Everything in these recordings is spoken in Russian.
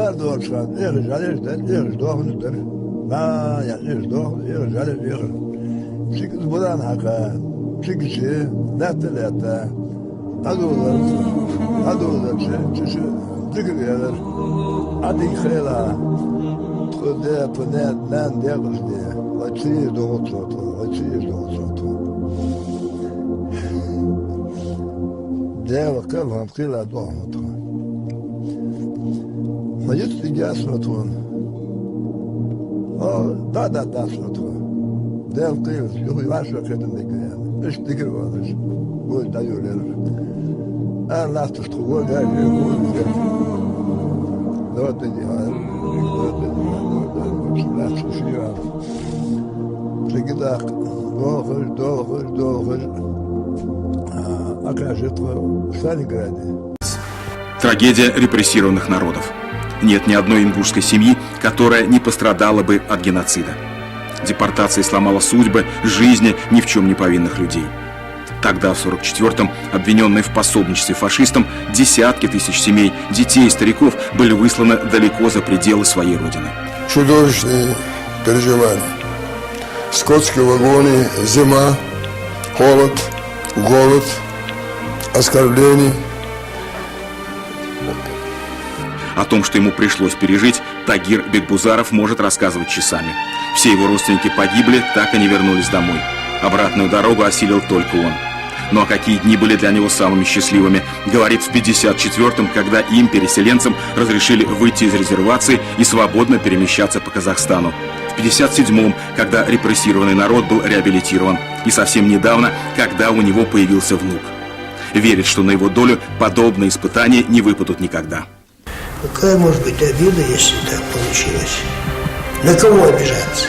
Onlar da olsan, yığır doğunudur. Yığır doğunu, yığır. Çıkız bulan haka, çıkışı, lehte. Hadi olur, çıkışı, tıkırıyorlar. Hadi yıkayla. Tüde, pünen, diye kız diye. Açıyız doğu. Deva kavram kıyla doğmadı. Mayıt digasını tuğun. Da tuğun. Dev kıyız, yok yavaş vakitindeki yani. İşte dikir vardır. Bu da yürüyor. Allah tuttu, bu da yürüyor. Dört dedi, dört susuyor. Sekiz doğur. Трагедия репрессированных народов. Нет ни одной ингушской семьи, которая не пострадала бы от геноцида. Депортация сломала судьбы, жизни ни в чем не повинных людей. Тогда, в 1944-м, обвиненные в пособничестве фашистам, десятки тысяч семей, детей и стариков были высланы далеко за пределы своей родины. Чудовищные переживания. Скотские вагоны, зима, холод, голод, оскорблений. О том, что ему пришлось пережить, Тагир Бекбузаров может рассказывать часами. Все его родственники погибли, так и не вернулись домой. Обратную дорогу осилил только он. Ну а какие дни были для него самыми счастливыми, говорит в 1954-м, когда им, переселенцам, разрешили выйти из резервации и свободно перемещаться по Казахстану. В 1957-м, когда репрессированный народ был реабилитирован. И совсем недавно, когда у него появился внук. Верит, что на его долю подобные испытания не выпадут никогда. Какая может быть обида, если так получилось? На кого обижаться?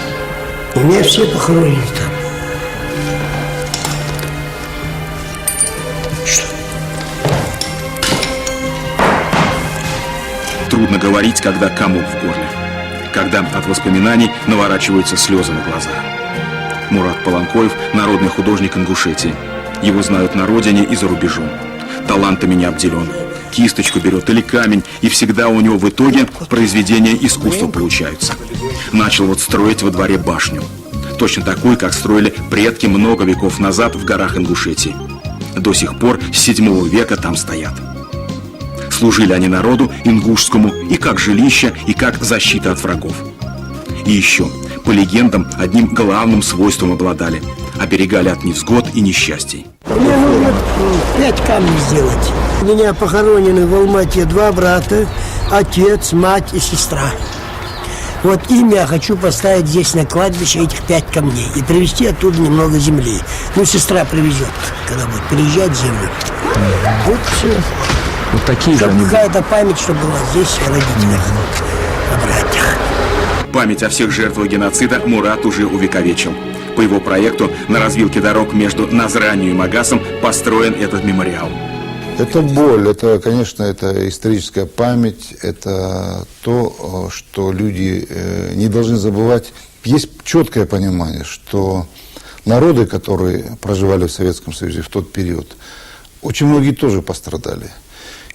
У меня все похоронены там. Что? Трудно говорить, когда комок в горле. Когда от воспоминаний наворачиваются слезы на глазах. Мурат Паланкоев – народный художник Ингушетии. Его знают на родине и за рубежом. Талантами не обделен. Кисточку берет или камень, и всегда у него в итоге произведения искусства получаются. Начал вот строить во дворе башню. Точно такую, как строили предки много веков назад в горах Ингушетии. До сих пор с 7 века там стоят. Служили они народу ингушскому и как жилище, и как защита от врагов. И еще, по легендам, одним главным свойством обладали – оберегали от невзгод и несчастий. Мне нужно 5 камней сделать. У меня похоронены в Алмате 2 брата, отец, мать и сестра. Вот им я хочу поставить здесь на кладбище этих 5 камней и привезти оттуда немного земли. Ну, сестра привезет, когда будет переезжать землю. Вот все. Вот такие же чтобы какая-то память, чтобы была здесь о родителях, о братьях. Память о всех жертвах геноцида Мурат уже увековечил. По его проекту на развилке дорог между Назранью и Магасом построен этот мемориал. Это боль, это, конечно, это историческая память, это то, что люди не должны забывать. Есть четкое понимание, что народы, которые проживали в Советском Союзе в тот период, очень многие тоже пострадали.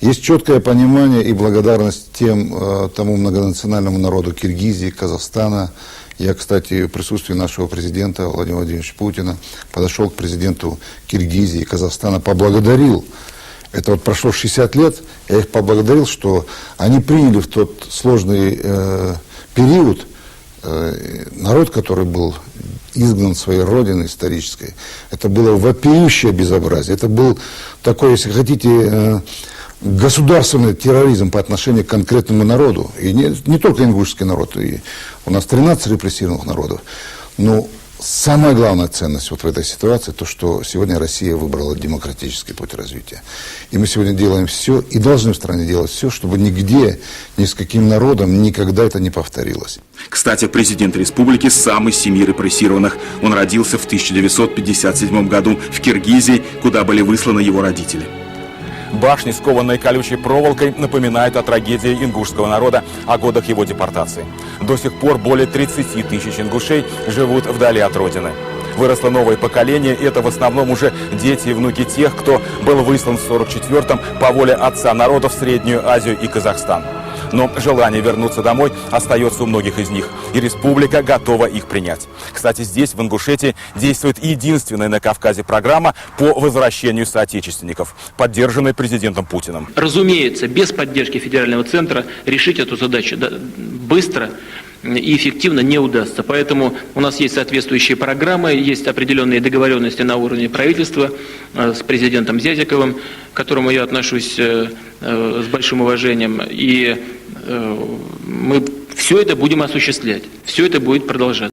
Есть четкое понимание и благодарность тому многонациональному народу Киргизии, Казахстана. Я, кстати, в присутствии нашего президента Владимира Владимировича Путина подошел к президенту Киргизии и Казахстана, поблагодарил. Это вот прошло 60 лет, я их поблагодарил, что они приняли в тот сложный период народ, который был изгнан своей родины исторической. Это было вопиющее безобразие. Это был такой, если хотите, государственный терроризм по отношению к конкретному народу. И не только ингушский народ, и у нас 13 репрессированных народов. Но самая главная ценность вот в этой ситуации, то, что сегодня Россия выбрала демократический путь развития. И мы сегодня делаем все, и должны в стране делать все, чтобы нигде, ни с каким народом никогда это не повторилось. Кстати, президент республики сам из семьи репрессированных. Он родился в 1957 году в Киргизии, куда были высланы его родители. Башни, скованные колючей проволокой, напоминают о трагедии ингушского народа, о годах его депортации. До сих пор более 30 тысяч ингушей живут вдали от родины. Выросло новое поколение, и это в основном уже дети и внуки тех, кто был выслан в 1944-м по воле отца народа в Среднюю Азию и Казахстан. Но желание вернуться домой остается у многих из них, и республика готова их принять. Кстати, здесь, в Ингушетии, действует единственная на Кавказе программа по возвращению соотечественников, поддержанная президентом Путиным. Разумеется, без поддержки федерального центра решить эту задачу быстро и эффективно не удастся. Поэтому у нас есть соответствующие программы, есть определенные договоренности на уровне правительства с президентом Зязиковым, к которому я отношусь с большим уважением. И мы все это будем осуществлять, все это будет продолжаться.